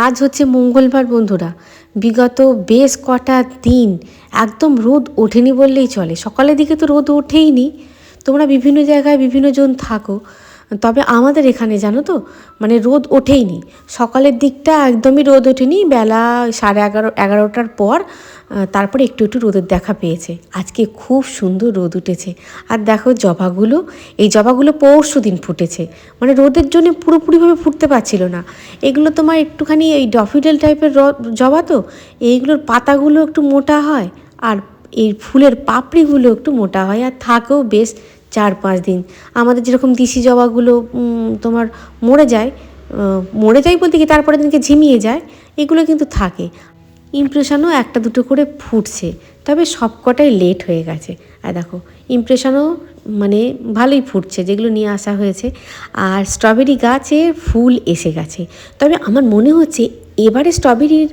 আজ হচ্ছে মঙ্গলবার বন্ধুরা। বিগত বেশ কটা দিন একদম রোদ ওঠেনি বললেই চলে। সকালের দিকে তো রোদ ওঠেইনি। তোমরা বিভিন্ন জায়গায় বিভিন্ন জন থাকো, তবে আমাদের এখানে জানো তো মানে রোদ ওঠেইনি। সকালের দিকটা একদমই রোদ ওঠেনি, বেলা 11:30-11টার পর তারপরে একটু একটু রোদের দেখা পেয়েছে। আজকে খুব সুন্দর রোদ উঠেছে। আর দেখো জবাগুলো, এই জবাগুলো পরশু দিন ফুটেছে, মানে রোদের জন্য পুরোপুরিভাবে ফুটতে পারছিল না। এগুলো তোমার একটুখানি এই ডফিডেল টাইপের জবা, তো এইগুলোর পাতাগুলো একটু মোটা হয় আর এই ফুলের পাপড়িগুলো একটু মোটা হয় আর থাকেও বেশ 4-5 দিন। আমাদের যেরকম দিশি জবাগুলো তোমার মরে যায় বলতে কি তারপরের দিনকে ঝিমিয়ে যায়, এগুলো কিন্তু থাকে। ইমপ্রেশনও একটা দুটো করে ফুটছে, তবে সব কটাই লেট হয়ে গেছে। আর দেখো ইমপ্রেশনও মানে ভালোই ফুটছে যেগুলো নিয়ে আসা হয়েছে। আর স্ট্রবেরি গাছে ফুল এসে গেছে, তবে আমার মনে হচ্ছে এবারে স্ট্রবেরির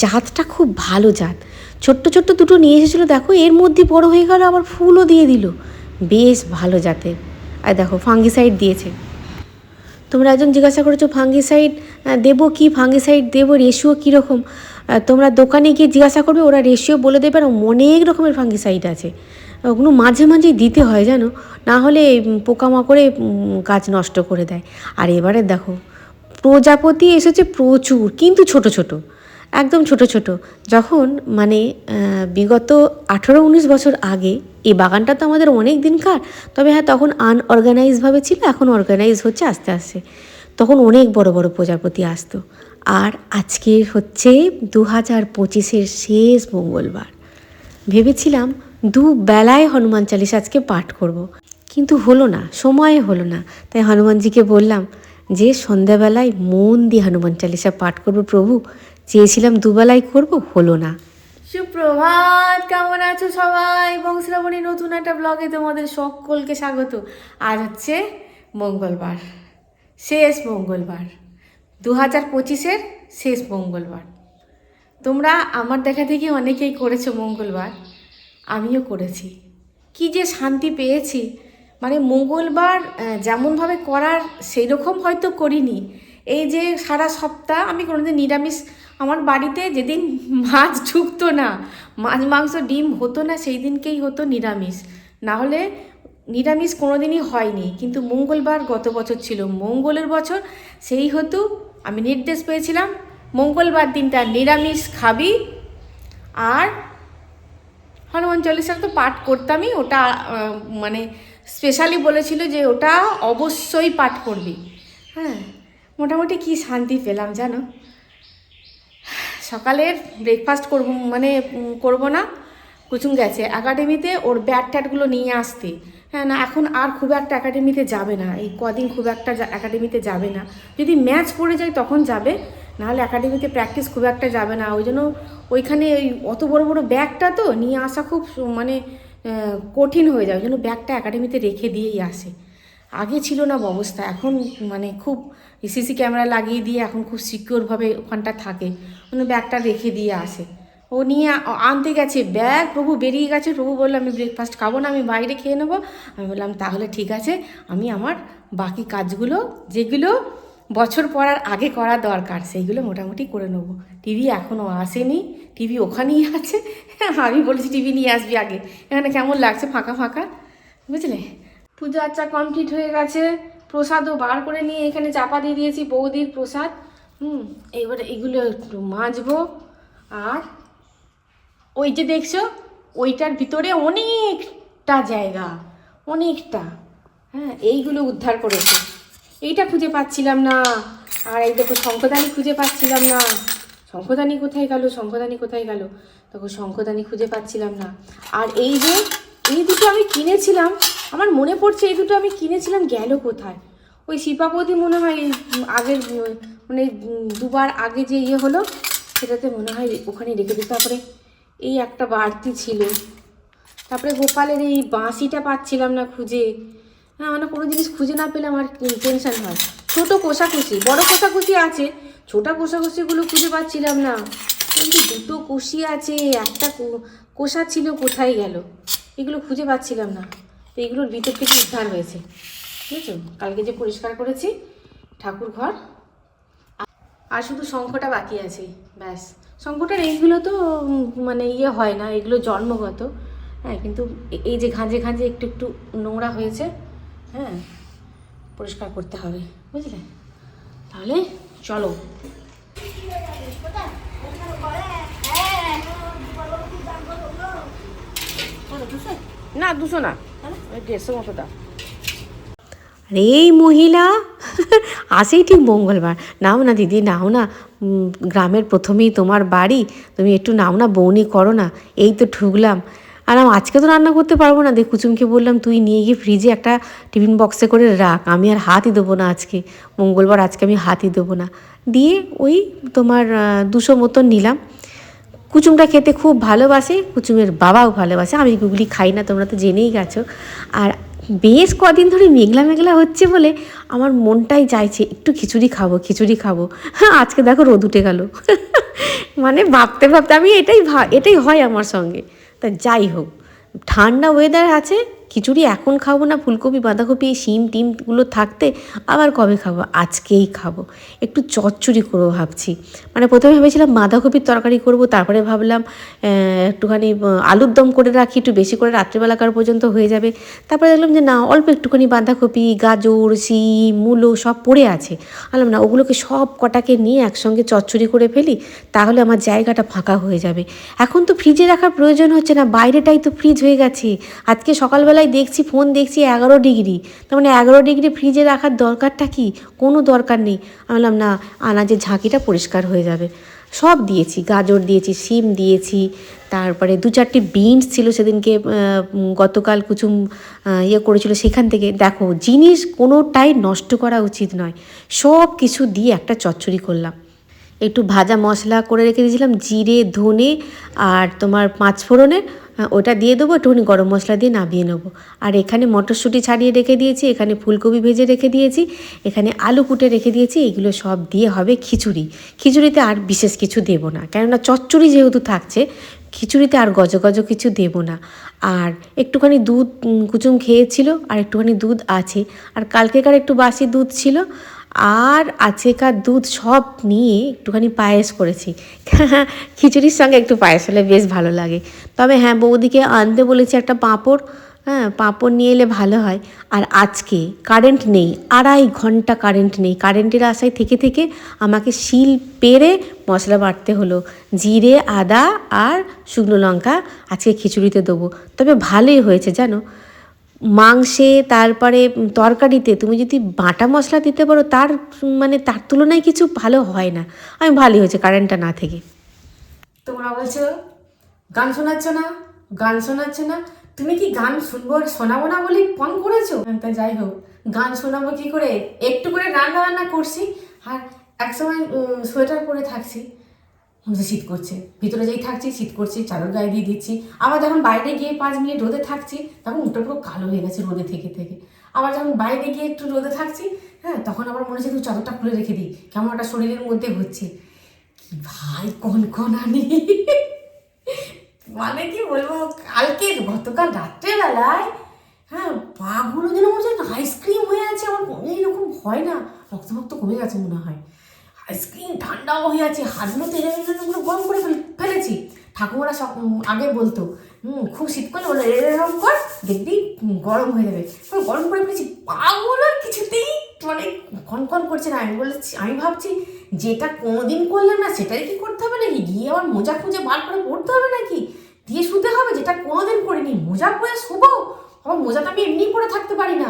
জাতটা খুব ভালো জাত। ছোট্ট ছোট্ট দুটো নিয়ে এসেছিলো, দেখো এর মধ্যে বড় হয়ে গেল, আবার ফুলও দিয়ে দিল, বেশ ভালো জাতের। আর দেখো ফাঙ্গিসাইড দিয়েছে। তোমরা একজন জিজ্ঞাসা করেছো ফাঙ্গিসাইড দেবো কি, ফাঙ্গিসাইড দেবো রেশিও কীরকম। তোমরা দোকানে গিয়ে জিজ্ঞাসা করবে, ওরা রেশিও বলে দেবে। আর অনেক রকমের ফাঙ্গিসাইড আছে, ওগুলো মাঝে মাঝেই দিতে হয় জানো, না হলে পোকামাকড়ে গাছ নষ্ট করে দেয়। আর এবারে দেখো প্রজাপতি এসেছে প্রচুর, কিন্তু ছোট ছোট, একদম ছোট ছোট। যখন মানে বিগত 18-19 বছর আগে এই বাগানটা তো আমাদের অনেক দিনকার, তবে হ্যাঁ তখন আনঅর্গানাইজভাবে ছিল, এখন অর্গানাইজ হচ্ছে আস্তে আস্তে। তখন অনেক বড় বড় প্রজাপতি আসতো। আর আজকে হচ্ছে 2025-এর শেষ মঙ্গলবার। ভেবেছিলাম দুবেলায় হনুমান চালিসা আজকে পাঠ করব, কিন্তু হলো না, সময় হলো না। তাই হনুমানজিকে বললাম যে সন্ধ্যাবেলায় মন দিয়ে হনুমান চালিসা পাঠ করবো প্রভু, চেয়েছিলাম দুবেলায় করব, হলো না। সুপ্রভাত, কেমন আছো সবাই? বংশরাবণী নতুন একটা ব্লগে তোমাদের সকলকে স্বাগত। আজ হচ্ছে মঙ্গলবার, শেষ মঙ্গলবার, 2025-এর শেষ মঙ্গলবার। তোমরা আমার দেখা দেখি অনেকেই করেছো মঙ্গলবার, আমিও করেছি। কি যে শান্তি পেয়েছি, মানে মঙ্গলবার যেমনভাবে করার সেই রকম হয়তো করিনি। এই যে সারা সপ্তাহ আমি কোনোদিন নিরামিষ, আমার বাড়িতে যেদিন মাছ ঢুকতো না, মাছ মাংস ডিম হতো না, সেই দিনকেই হতো নিরামিষ, না হলে নিরামিষ কোনো দিনই হয়নি। কিন্তু মঙ্গলবার গত বছর ছিল মঙ্গলের বছর, সেই হতো আমি নির্দেশ পেয়েছিলাম মঙ্গলবার দিনটা নিরামিষ খাবি। আর হনুমান চল্লিশা তো পাঠ করতামই, ওটা মানে স্পেশালি বলেছিল যে ওটা অবশ্যই পাঠ করবি। হ্যাঁ, মোটামুটি কি শান্তি পেলাম জানো। সকালের ব্রেকফাস্ট করবো না, কুচুম গেছে একাডেমিতে ওর ব্যাট ট্যাটগুলো নিয়ে আসতে। হ্যাঁ, না এখন আর খুব একটা একাডেমিতে যাবে না, এই কদিন খুব একটা একাডেমিতে যাবে না। যদি ম্যাচ পড়ে যায় তখন যাবে, নাহলে একাডেমিতে প্র্যাকটিস খুব একটা যাবে না। ওই জন্য ওইখানে ওই অত বড় বড় ব্যাগটা তো নিয়ে আসা খুব মানে কঠিন হয়ে যায়, ওই জন্য ব্যাগটা একাডেমিতে রেখে দিয়েই আসে। আগে ছিল না অবস্থা, এখন মানে খুব সিসি ক্যামেরা লাগিয়ে দিয়ে এখন খুব সিকিওরভাবে ওখানটা থাকে, মানে ব্যাগটা রেখে দিয়ে আসে। ও নিয়ে আনতে গেছে ব্যাগ, প্রভু বেরিয়ে গেছে। প্রভু বললো আমি ব্রেকফাস্ট খাবো না, আমি বাইরে খেয়ে নেবো। আমি বললাম তাহলে ঠিক আছে, আমি আমার বাকি কাজগুলো যেগুলো বছর পড়ার আগে করা দরকার সেইগুলো মোটামুটি করে নেবো। টিভি এখনও আসেনি, টিভি ওখানেই আছে। আমি বলেছি টিভি নিয়ে আসবি আগে, এখানে কেমন লাগছে ফাঁকা ফাঁকা, বুঝলে। পুজো আচ্ছা কমপ্লিট হয়ে গেছে, প্রসাদও বার করে নিয়ে এখানে চাপা দিয়ে দিয়েছি, বৌদির প্রসাদ। এইবারে এগুলো একটু মাজবো। আর ওই যে দেখছো ওইটার ভিতরে অনেকটা জায়গা, অনেকটা, হ্যাঁ এইগুলো উদ্ধার করেছে। এইটা খুঁজে পাচ্ছিলাম না, আর এই দেখো শঙ্খদানি খুঁজে পাচ্ছিলাম না। শঙ্খদানি কোথায় গেল, শঙ্খদানি কোথায় গেল, দেখো শঙ্খদানি খুঁজে পাচ্ছিলাম না। আর এই যে এই দুটো আমি কিনেছিলাম, আমার মনে পড়ছে এই দুটো আমি কিনেছিলাম, গেল কোথায়? ওই শিপাপতি মনে হয় আগের মানে দুবার আগে যে ইয়ে হলো সেটাতে মনে হয় ওখানে রেখে দিই। তারপরে এই একটা বাড়তি ছিল, তারপরে গোপালের এই বাঁশিটা পাচ্ছিলাম না খুঁজে। হ্যাঁ, মানে কোনো জিনিস খুঁজে না পেলে আমার টেনশন হয়। ছোটো কোষাকুষি, বড় কোষাকুষি আছে, ছোটা কোষাকুষিগুলো খুঁজে পাচ্ছিলাম না। কিন্তু দুটো কষি আছে, একটা কোষা ছিল, কোথায় গেল? এগুলো খুঁজে পাচ্ছিলাম না। তো এগুলোর ভিতর থেকে উদ্ধার হয়েছে, বুঝেছো। কালকে যে পরিষ্কার করেছি ঠাকুর ঘর, আর শুধু শঙ্খটা বাকি আছে, ব্যাস। শঙ্খটার এইগুলো তো মানে ইয়ে হয় না, এগুলো জন্মগত। হ্যাঁ, কিন্তু এই যে ঘাঁজে ঘাঁজে একটু একটু নোংরা হয়েছে, হ্যাঁ, পরিষ্কার করতে হবে, বুঝলে? তাহলে চলো। না 200 না, 150 মতো দাও। আরে এই মহিলা আসেই ঠিক মঙ্গলবার, নাও না দিদি, নাও না, গ্রামের প্রথমেই তোমার বাড়ি, তুমি একটু নাও না, বউনি করো না, এই তো ঢুকলাম। আর আজকে তো রান্না করতে পারবো না, দেখ কুচুমকে বললাম তুই নিয়ে গিয়ে ফ্রিজে একটা টিফিন বক্সে করে রাখ, আমি আর হাতই দেবো না আজকে, মঙ্গলবার আজকে আমি হাতই দেবো না। দিয়ে ওই তোমার 200 মতন নিলাম। কুচুমটা খেতে খুব ভালোবাসে, কুচুমের বাবাও ভালোবাসে, আমি গুগলি খাই না, তোমরা তো জেনেই গেছো। আর বেশ কদিন ধরে মেঘলা মেঘলা হচ্ছে বলে আমার মনটাই চাইছে একটু খিচুড়ি খাবো, খিচুড়ি খাবো। হ্যাঁ, আজকে দেখো রোদ উঠে গেল। মানে ভাবতে ভাবতে আমি এটাই হয় আমার সঙ্গে। তা যাই হোক, ঠান্ডা ওয়েদার আছে, খিচুড়ি এখন খাবো না, ফুলকপি বাঁধাকপি শিম টিমগুলো থাকতে আবার কবে খাবো, আজকেই খাবো। একটু চচ্চড়ি করবো ভাবছি, মানে প্রথমে ভেবেছিলাম বাঁধাকপির তরকারি করব, তারপরে ভাবলাম একটুখানি আলুর দম করে রাখি, একটু বেশি করে রাত্রিবেলাকার পর্যন্ত হয়ে যাবে। তারপরে দেখলাম যে না, অল্প একটুখানি বাঁধাকপি গাজর শিম মূলো সব পড়ে আছে, বললাম না ওগুলোকে সব কটাকে নিয়ে একসঙ্গে চচ্চড়ি করে ফেলি, তাহলে আমার জায়গাটা ফাঁকা হয়ে যাবে। এখন তো ফ্রিজে রাখার প্রয়োজন হচ্ছে না, বাইরেটাই তো ফ্রিজ হয়ে গেছে। আজকে সকালবেলায় দেখছি, ফোন দেখছি 11 ডিগ্রি, তার মানে 11 ডিগ্রি ফ্রিজে রাখার দরকারটা কি? কোনো দরকার নেই। আমি বললাম না, আনাজের ঝাঁকিটা পরিষ্কার হয়ে যাবে। সব দিয়েছি, গাজর দিয়েছি, শিম দিয়েছি, তারপরে 2-4টি বিনস ছিল সেদিনকে, গতকাল কুচুম ইয়ে করেছিল, সেখান থেকে। দেখো, জিনিস কোনোটাই নষ্ট করা উচিত নয়, সব কিছু দিয়ে একটা চচ্চড়ি করলাম। একটু ভাজা মশলা করে রেখে দিয়েছিলাম, জিরে ধনে আর তোমার 5 ফোড়নের, ওটা দিয়ে দেবো, একটুখানি গরম মশলা দিয়ে নামিয়ে নেবো। আর এখানে মটরশুঁটি ছাড়িয়ে রেখে দিয়েছি, এখানে ফুলকপি ভেজে রেখে দিয়েছি, এখানে আলু কুটে রেখে দিয়েছি, এগুলো সব দিয়ে হবে খিচুড়ি। খিচুড়িতে আর বিশেষ কিছু দেবো না, কেননা চচ্চড়ি যেহেতু থাকছে, খিচুড়িতে আর গজ গজ কিছু দেবো না। আর একটুখানি দুধ কুচুম খেয়েছিল, আর একটুখানি দুধ আছে, আর কালকেকার একটু বাসি দুধ ছিল, আর আজকেকার দুধ সব নিয়ে একটুখানি পায়েস করেছি। খিচুড়ির সঙ্গে একটু পায়েস হলে বেশ ভালো লাগে। তবে হ্যাঁ, বৌদিকে আনতে বলেছি একটা পাঁপড়, হ্যাঁ পাঁপড় নিয়ে এলে ভালো হয়। আর আজকে কারেন্ট নেই, 2.5 ঘন্টা কারেন্ট নেই, কারেন্টের আশায় থেকে থেকে আমাকে শিল পেরে মশলা বাটতে হলো, জিরে আদা আর শুকনো লঙ্কা আজকে খিচুড়িতে দেবো। তবে ভালোই হয়েছে জানো, মাংসে তারপরে তরকারিতে তুমি যদি বাটা মশলা দিতে পারো, তার মানে তার তুলনায় কিছু ভালো হয় না। আমি ভালোই হয়েছে কারেন্টটা না থেকে। তোমরা বলছো গান শোনাচ্ছ না, গান শোনাচ্ছ না, তুমি কি গান শুনবো শোনাবো না বলে ফোন করেছো? তা যাই হোক, গান শোনাবো কি করে, একটু করে রান্না বান্না করছি, আর একসময় সোয়েটার পরে থাকছি, শীত করছে, ভিতরে যেই থাকছি শীত করছে, চাদর গায়ে দিয়ে দিচ্ছি, আবার যখন বাইরে গিয়ে 5 মিনিট রোদে থাকছি, তখন মুখটা পুরো কালো হয়ে গেছে রোদে থেকে থেকে। আবার যখন বাইরে গিয়ে একটু রোদে থাকছি, হ্যাঁ, তখন আবার মনে হচ্ছে একটু চাদরটা খুলে রেখে দিই, কেমন একটা শরীরের মধ্যে হচ্ছে কি ভাই, কনকনানি। মানে কি বলবো, কালকে গতকাল রাত্রেবেলায়, হ্যাঁ, পাগুলো যেন মনে হচ্ছে আইসক্রিম হয়ে আছে, আমার এইরকম হয় না, রক্ত কমে গেছে মনে হয়, আইসক্রিম ঠান্ডাও হয়ে আছে, হাতগুলো তেলে পুরো গরম করে ফেলেছি। ঠাকুমারা সব আগে বলতো, খুব শীত করলে ওরা এরকম কর, দেখবি গরম হয়ে যাবে, গরম করে ফেলেছি, পাগুলো কিছুতেই মানে কনকন করছে না। আমি ভাবছি যেটা কোনোদিন করলাম না সেটাই কি করতে হবে নাকি, গিয়ে আবার মোজা খুঁজে বার করে পড়তে হবে নাকি, দিয়ে শুতে হবে, যেটা কোনোদিন করিনি, মোজা পরে শুবো? আমার মোজাটা আমি এমনি পরে থাকতে পারি না,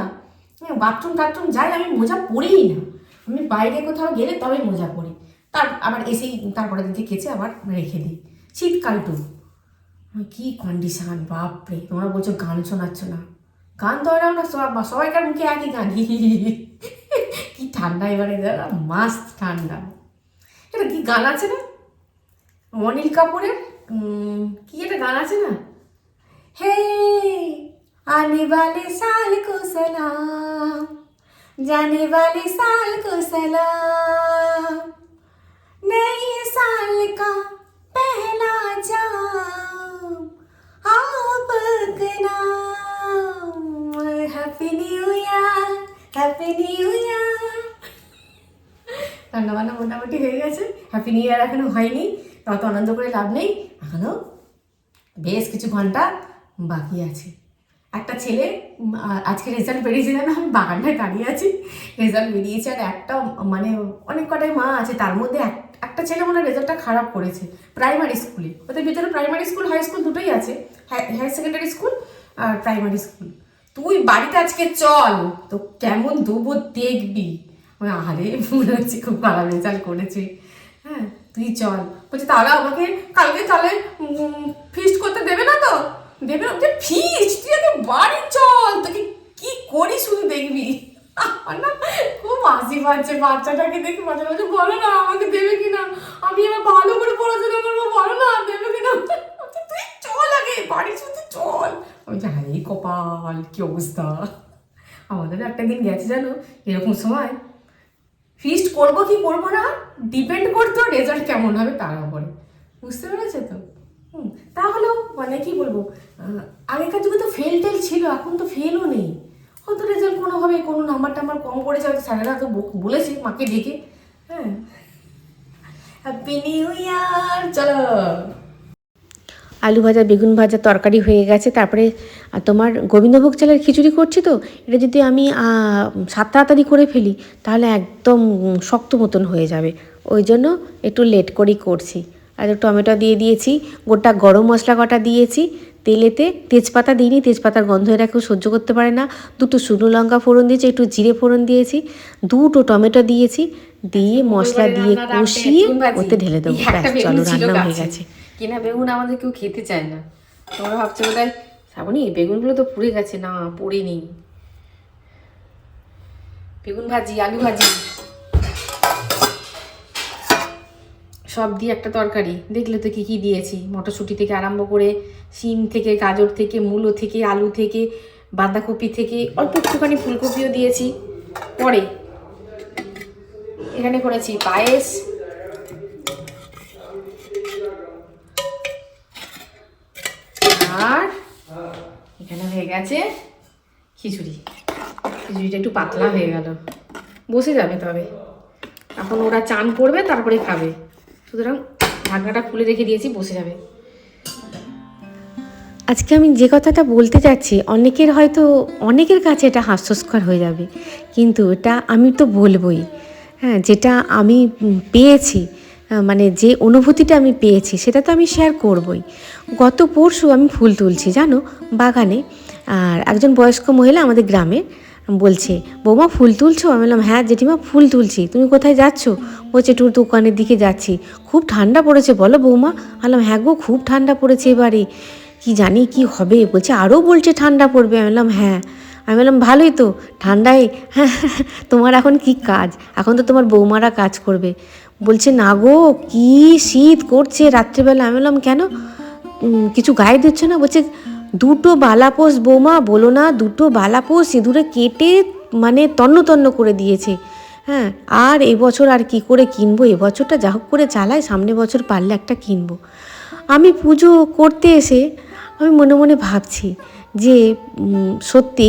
বাথরুম টাথরুম যাই আমি মোজা পরিই না, আমি বাইরে কোথাও গেলে তবে মোজা পরি, তার আবার এসেই তারপরে দিদি কেচে আবার রেখে দিই। শীতকালটু কি কন্ডিশন, বাপরে! তোমরা বলছো গান শোনাচ্ছ না, গান তো এরাও না, সবাইকার মুখে একই গান। কি ঠান্ডা এবারে, মাস্ত ঠান্ডা। এটা কি গান আছে না, অনিল কাপুরের কি একটা গান আছে না, হে आने वाले साल को सलाम, जाने वाले साल को सलाम, नए साल का पहला जाम, आपका नाम, happy new year, happy new year. রান্নাবান্না মোটামুটি হয়ে গেছে। হ্যাপি নিউ ইয়ার এখনো হয়নি, তত আনন্দ করে লাভ নেই, এখনো বেশ কিছু ঘন্টা বাকি আছে। একটা ছেলে আজকে রেজাল্ট বেরিয়েছে না, আমি বাগানটায় দাঁড়িয়ে আছি, রেজাল্ট বেরিয়েছে। আর একটা মানে অনেক কটাই মা আছে, তার মধ্যে একটা ছেলে মনে হয় রেজাল্টটা খারাপ করেছে প্রাইমারি স্কুলে। ওদের ভিতরে প্রাইমারি স্কুল হাই স্কুল দুটোই আছে, হায়ার সেকেন্ডারি স্কুল আর প্রাইমারি স্কুল। তুই বাড়িতে আজকে চল, তো কেমন দেবো দেখবি। আরে মনে হচ্ছে খুব খারাপ রেজাল্ট করেছে। হ্যাঁ তুই চল। বলছে তাহলে আমাকে কালকে তাহলে ফিস্ট করতে দেবে না তো? দেবে না ফিস্ট? তুই আগে বাড়ি চল, তোকে কি করি শুধু দেখবি। না খুব হাসি পাচ্ছে বাচ্চাটাকে দেখে, বাচ্চাটা বলছে বলো না আমাকে দেবে কিনা, আমি এবার ভালো করে পড়াশোনা করবো, বলো না দেবে কিনা। তুই চল আগে বাড়ি শুধু চল। আমি বলছি হ্যাঁ কপাল কি অবস্থা। আমাদের একটা দিন গেছে জানো এরকম সময়, ফিস্ট করবো কি করবো না ডিপেন্ড করতো রেজাল্ট কেমন হবে তার উপরে, বুঝতে পেরেছে তো। তাহলেও মানে কি বলবো, আগেকার যুগে তো ফেল টেল ছিল, এখন তো ফেলও নেই। হয়তো রেজাল্ট কোনোভাবে কোনো নাম্বার টাম্বার কম করেছে, হয়তো স্যারেরা তো বলেছে মাকে ডেকে। হ্যাঁ হ্যাপি নিউ ইয়ার। চলো আলু ভাজা বেগুন ভাজা তরকারি হয়ে গেছে। তারপরে তোমার গোবিন্দভোগ চালের খিচুড়ি করছি, তো এটা যদি আমি তাড়াতাড়ি করে ফেলি তাহলে একদম শক্ত মতন হয়ে যাবে, ওই জন্য একটু লেট করেই করছি। আর টমেটো দিয়ে দিয়েছি, গোটা গরম মশলা কটা দিয়েছি তেলেতে, তেজপাতা দিইনি, তেজপাতার গন্ধ এরা কেউ সহ্য করতে পারে না। দুটো শুকনো লঙ্কা ফোড়ন দিয়েছি, একটু জিরে ফোড়ন দিয়েছি, দুটো টমেটো দিয়েছি, দিয়ে মশলা দিয়ে কষিয়ে ওতে ঢেলে দেবো। ব্যাস চলো রান্না হয়ে গেছে। কিনা বেগুন আমাদের কেউ খেতে চায় না, তোমরা ভাবছো বোধ হয় শ্রাবণী বেগুনগুলো তো পুড়ে গেছে। না পুড়ে নেই, বেগুন ভাজি আলু ভাজি সব দিয়ে একটা তরকারি। দেখলে তো কী কী দিয়েছি, মটরশুঁটি থেকে আরম্ভ করে শিম থেকে গাজর থেকে মূলো থেকে আলু থেকে বাঁধাকপি থেকে অল্প একটুখানি ফুলকপিও দিয়েছি। পরে এখানে করেছি পায়েস, আর এখানে হয়ে গেছে খিচুড়ি। খিচুড়িটা একটু পাতলা হয়ে গেল, বসে যাবে তবে এখন ওরা চান করবে তারপরে খাবে, সুতরাং ঢাকনাটা খুলে রেখে দিয়েছি, বসে যাবে। আজকে আমি যে কথাটা বলতে যাচ্ছি অনেকের কাছে এটা হাস্যস্কর হয়ে যাবে, কিন্তু এটা আমি তো বলবই। হ্যাঁ যেটা আমি পেয়েছি, মানে যে অনুভূতিটা আমি পেয়েছি সেটা তো আমি শেয়ার করবই। গত পরশু আমি ফুল তুলছি জানো বাগানে, আর একজন বয়স্ক মহিলা আমাদের গ্রামে বলছে বৌমা ফুল তুলছো? আমি বললাম হ্যাঁ জেঠিমা ফুল তুলছি। তুমি কোথায় যাচ্ছ? বলছে একটু দোকানের দিকে যাচ্ছি। খুব ঠান্ডা পড়েছে বলো বৌমা? বললাম হ্যাঁ গো খুব ঠান্ডা পড়েছে এবারে, কি জানি কি হবে। বলছে আরও বলছে ঠান্ডা পড়বে। আমি বললাম হ্যাঁ। আমি বললাম ভালোই তো ঠান্ডায়, হ্যাঁ তোমার এখন কি কাজ, এখন তো তোমার বৌমারা কাজ করবে। বলছে না গো কি শীত করছে রাত্রিবেলা। আমি বললাম কেন কিছু গায়ে দিচ্ছ না? বলছে দুটো বালাপোষ বৌমা বলো না, দুটো বালাপোষ সিঁদুরে কেটে মানে তন্ন তন্ন করে দিয়েছে। হ্যাঁ আর এবছর আর কি করে কিনবো, এবছরটা যা হোক করে চালাই, সামনে বছর পারলে একটা কিনবো। আমি পুজো করতে এসে আমি মনে মনে ভাবছি যে সত্যি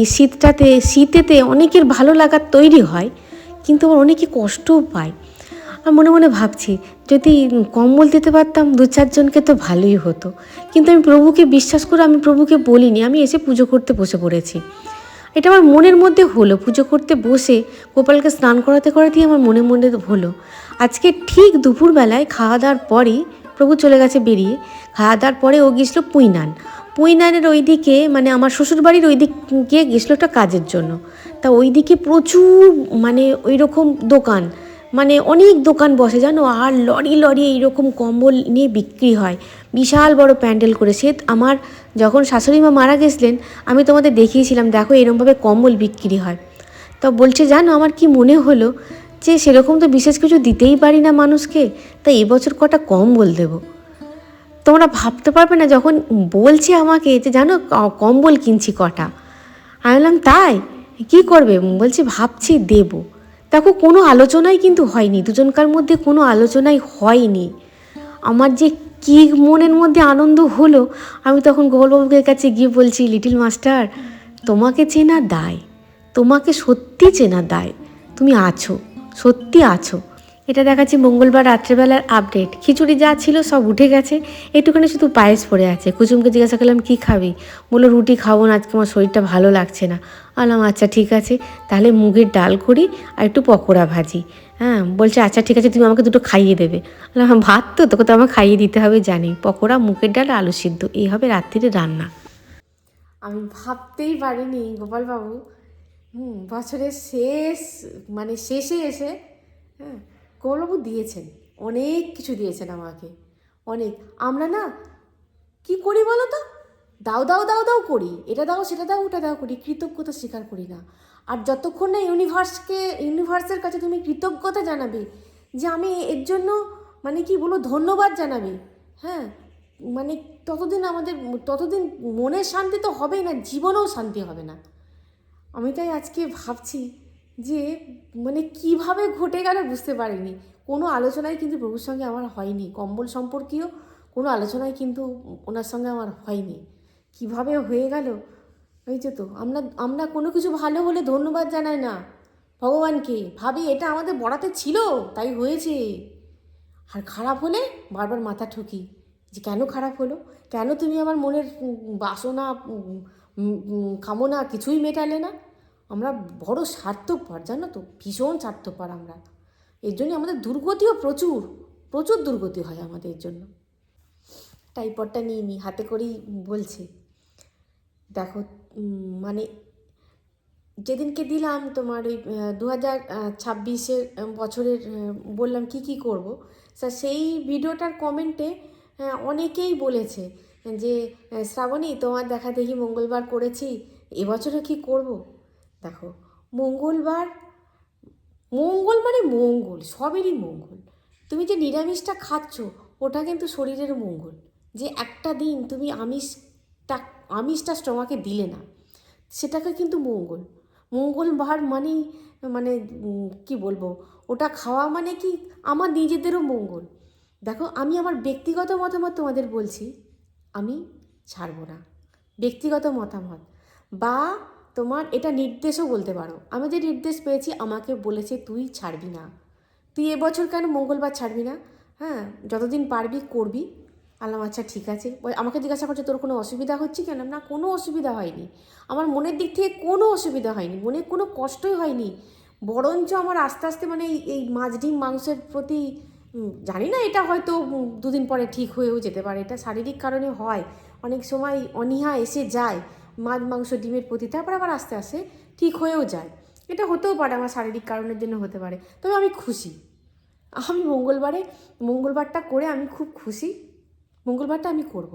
শীতেতে অনেকের ভালো লাগার তৈরি হয়, কিন্তু আবার অনেকে কষ্টও পায়। আর মনে মনে ভাবছি যদি কম্বল দিতে পারতাম দু চারজনকে তো ভালোই হতো, কিন্তু আমি প্রভুকে বিশ্বাস করে আমি প্রভুকে বলিনি, আমি এসে পুজো করতে বসে পড়েছি। এটা আমার মনের মধ্যে হলো, পুজো করতে বসে গোপালকে স্নান করাতে করাতেই আমার মনে মনে হলো। আজকে ঠিক দুপুরবেলায় খাওয়া দাওয়ার পরেই প্রভু চলে গেছে বেরিয়ে, খাওয়া দাওয়ার পরে ও গেছিলো পুইনানের ওই দিকে, মানে আমার শ্বশুরবাড়ির ওই দিকে গেছিলো একটা কাজের জন্য। তা ওই দিকে প্রচুর মানে ওই রকম দোকান, মানে অনেক দোকান বসে জানো, আর লরি লরি এইরকম কম্বল নিয়ে বিক্রি হয়, বিশাল বড় প্যান্ডেল করে। সে আমার যখন শাশুড়ি মা মারা গেছিলেন আমি তোমাদের দেখিয়েছিলাম, দেখো এরকমভাবে কম্বল বিক্রি হয়। তা বলছে জানো আমার কি মনে হলো যে সেরকম তো বিশেষ কিছু দিতেই পারি না মানুষকে, তাই এবছর কটা কম্বল দেবো। তোমরা ভাবতে পারবে না যখন বলছে আমাকে যে জানো কম্বল কিনছি কটা। আমি বললাম তাই কী করবে? বলছে ভাবছি দেবো। দেখো কোনো আলোচনাই কিন্তু হয়নি, দুজনকার মধ্যে কোনো আলোচনাই হয়নি। আমার যে কী মনের মধ্যে আনন্দ হলো, আমি তখন গোপালবাবুর কাছে গিয়ে বলছি লিটল মাস্টার তোমাকে চেনা দায়, তোমাকে সত্যি চেনা দায়, তুমি আছো, সত্যি আছো। এটা দেখাচ্ছি মঙ্গলবার রাত্রেবেলার আপডেট। খিচুড়ি যা ছিল সব উঠে গেছে, একটুখানি শুধু পায়েস পড়ে আছে। কুসুমকে জিজ্ঞাসা করলাম কী খাবি, বললো রুটি খাবো না, আজকে আমার শরীরটা ভালো লাগছে না। বললাম আচ্ছা ঠিক আছে, তাহলে মুগের ডাল করি আর একটু পকোড়া ভাজি। হ্যাঁ, বলছে আচ্ছা ঠিক আছে, তুমি আমাকে দুটো খাইয়ে দেবে। বললাম হ্যাঁ, ভাত তো তোকে তো আমাকে খাইয়ে দিতে হবে জানি। পকোড়া, মুগের ডাল, আলু সিদ্ধ, এই হবে রাত্রিরে রান্না। আমি ভাবতেই পারিনি গোপালবাবু বছরের শেষ মানে শেষে এসে হ্যাঁ গোপালবাবু দিয়েছেন, অনেক কিছু দিয়েছেন আমাকে, অনেক। আমরা না কি করি বলো তো, দাও দাও দাও দাও করি, এটা দাও সেটা দাও ওটা দাও করি, কৃতজ্ঞতা স্বীকার করি না। আর যতক্ষণ না ইউনিভার্সের কাছে তুমি কৃতজ্ঞতা জানাবে যে আমি এর জন্য মানে কি বলবো ধন্যবাদ জানাবে, হ্যাঁ মানে ততদিন মনের শান্তি তো হবেই না, জীবনেও শান্তি হবে না। আমি তাই আজকে ভাবছি যে মানে কিভাবে ঘটে গেল বুঝতে পারিনি। কোনো আলোচনায় কিন্তু প্রভুর সঙ্গে আমার হয়নি, কম্বল সম্পর্কীয় কোনো আলোচনায় কিন্তু ওনার সঙ্গে আমার হয়নি। কিভাবে হয়ে গেল, এই যে তো আমরা কোনো কিছু ভালো হলে ধন্যবাদ জানাই না ভগবানকে, ভাবি এটা আমাদের বরাতে ছিল তাই হয়েছে। আর খারাপ হলে বারবার মাথা ঠকি যে কেন খারাপ হলো, কেন তুমি আমার মনের বাসনা কামনা কিছুই মেটালে না। আমরা বড় স্বার্থপর জানো তো, ভীষণ স্বার্থপর আমরা। এর জন্য আমাদের দুর্গতিও প্রচুর প্রচুর দুর্গতি হয় আমাদের জন্য। টাইপডটা নিয়ে নিই হাতে করেই বলছি, দেখো মানে যেদিনকে দিলাম তোমার ওই 2026 বছরের বললাম কি কি করব, সেই ভিডিওটার কমেন্টে অনেকেই বলেছে যে শ্রাবণী তোমার দেখা দেখি মঙ্গলবার করেছি, এবছরও কি করব। দেখো মঙ্গলবার, মঙ্গল মানে মঙ্গল, সবেরই মঙ্গল। তুমি যে নিরামিষটা খাচ্ছ ওটা কিন্তু শরীরের মঙ্গল। যে একটা দিন তুমি আমিষটা স্টমাকে দিলে না, সেটাকে কিন্তু মঙ্গলবার মানেই মানে কি বলবো, ওটা খাওয়া মানে কি আমার নিজেদেরও মঙ্গল। দেখো আমি আমার ব্যক্তিগত মতামত তোমাদের বলছি, আমি ছাড়বো না, ব্যক্তিগত মতামত। বা তোমার এটা নির্দেশও বলতে পারো, আমি যে নির্দেশ পেয়েছি আমাকে বলেছে তুই ছাড়বি না, তুই এবছর কেন মঙ্গলবার ছাড়বি না, হ্যাঁ যতদিন পারবি করবি। আল্লাহ আচ্ছা ঠিক আছে। আমাকে জিজ্ঞাসা করছে তোর কোনো অসুবিধা হচ্ছে কেন, না কোনো অসুবিধা হয়নি, আমার মনের দিক থেকে কোনো অসুবিধা হয়নি, মনে কোনো কষ্টই হয়নি। বরঞ্চ আমার আস্তে আস্তে মানে এই মাছ ডিম মাংসের প্রতি জানি না, এটা হয়তো দুদিন পরে ঠিক হয়েও যেতে পারে, এটা শারীরিক কারণে হয়, অনেক সময় অনীহা এসে যায় মাছ মাংস ডিমের প্রতি, তারপর আবার আস্তে আস্তে ঠিক হয়েও যায়। এটা হতেও পারে আমার শারীরিক কারণের জন্য হতে পারে, তবে আমি খুশি। আমি মঙ্গলবারটা করে আমি খুব খুশি, মঙ্গলবারটা আমি করব।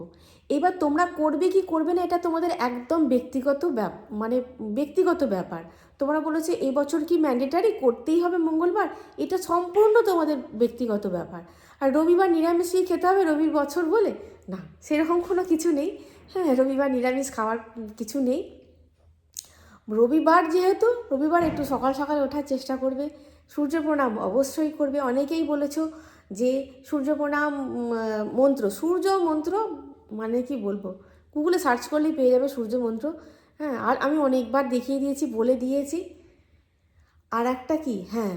এবার তোমরা করবে কি করবে না এটা তোমাদের একদম ব্যক্তিগত ব্যাপার। তোমরা বলেছে এবছর কি ম্যান্ডেটারি করতেই হবে মঙ্গলবার, এটা সম্পূর্ণ তোমাদের ব্যক্তিগত ব্যাপার। আর রবিবার নিরামিষই খেতে হবে রবির বছর বলে, না সেরকম কোনো কিছু নেই। হ্যাঁ রবিবার নিরামিষ খাওয়ার কিছু নেই। রবিবার যেহেতু, রবিবার একটু সকাল সকাল ওঠার চেষ্টা করবে, সূর্য প্রণাম অবশ্যই করবে। অনেকেই বলেছো যে সূর্য প্রণাম সূর্য মন্ত্র মানে কি বলবো, গুগলে সার্চ করলেই পেয়ে যাবে সূর্য মন্ত্র। হ্যাঁ আর আমি অনেকবার দেখিয়ে দিয়েছি, বলে দিয়েছি। আর একটা কি, হ্যাঁ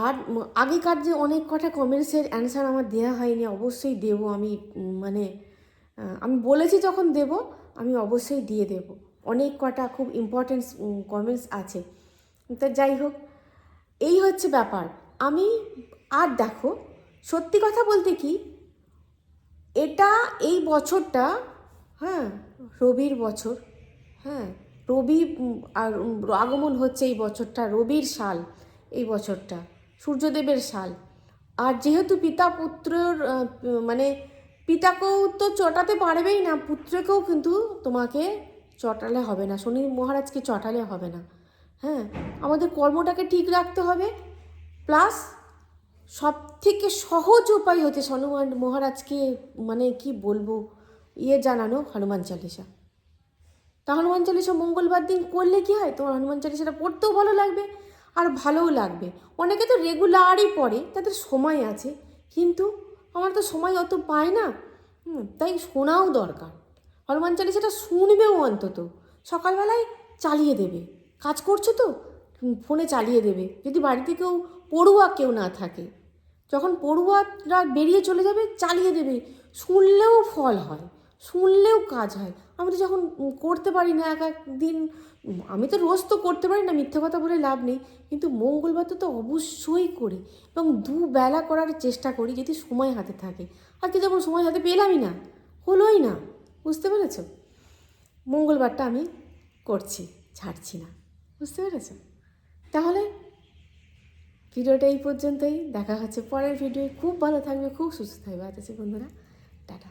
আর আগেকার যে অনেক কটা কমেন্টসের অ্যান্সার আমার দেওয়া হয়নি, অবশ্যই দেবো আমি, মানে আমি বলেছি যখন দেব আমি অবশ্যই দিয়ে দেব। অনেক কটা খুব ইম্পর্টেন্ট কমেন্টস আছে। তা যাই হোক, এই হচ্ছে ব্যাপার। আমি আর দেখো সত্যি কথা বলতে কি, এটা এই বছরটা হ্যাঁ রবির বছর, হ্যাঁ রবি আর আগমন হচ্ছে এই বছরটা, রবির সাল এই বছরটা, সূর্যদেবের সাল। আর যেহেতু পিতা পুত্রর মানে পিতাকেও তো চটাতে পারবেই না, পুত্রকেও কিন্তু তোমাকে চটালে হবে না, শনি মহারাজকে চটালে হবে না। হ্যাঁ আমাদের কর্মটাকে ঠিক রাখতে হবে, প্লাস সব থেকে সহজ উপায় হচ্ছে হনুমান মহারাজকে মানে কি বলবো জানানো হনুমান চালিসা। তা হনুমান চালিসা মঙ্গলবার দিন করলে কি হয়, তোমার হনুমান চালিসাটা পড়তেও ভালো লাগবে আর ভালোও লাগবে। অনেকে তো রেগুলারই পড়ে, তাদের সময় আছে, কিন্তু আমার তো সময় অত পায় না, তাই শোনাও দরকার। হনুমান চালিসাটা শুনবেও, অন্তত সকালবেলায় চালিয়ে দেবে, কাজ করছো তো ফোনে চালিয়ে দেবে, যদি বাড়িতে কেউ পড়ুয়া কেউ না থাকে। যখন পড়ুয়ারা বেরিয়ে চলে যাবে চালিয়ে দেবে, শুনলেও ফল হয়, শুনলেও কাজ হয়। আমি তো যখন করতে পারি না এক এক দিন, আমি তো রোজ তো করতে পারি না, মিথ্যে কথা বলে লাভ নেই, কিন্তু মঙ্গলবার তো অবশ্যই করি এবং দুবেলা করার চেষ্টা করি যদি সময় হাতে থাকে। আজকে যেমন সময় হাতে পেলামই না, হলোই না, বুঝতে পেরেছ? মঙ্গলবারটা আমি করছি, ছাড়ছি না, বুঝতে পেরেছ? তাহলে ভিডিওটা এই পর্যন্তই, দেখা হচ্ছে পরের ভিডিও। খুব ভালো থাকবে, খুব সুস্থ থাকবে। আজ আছে বন্ধুরা, টাটা।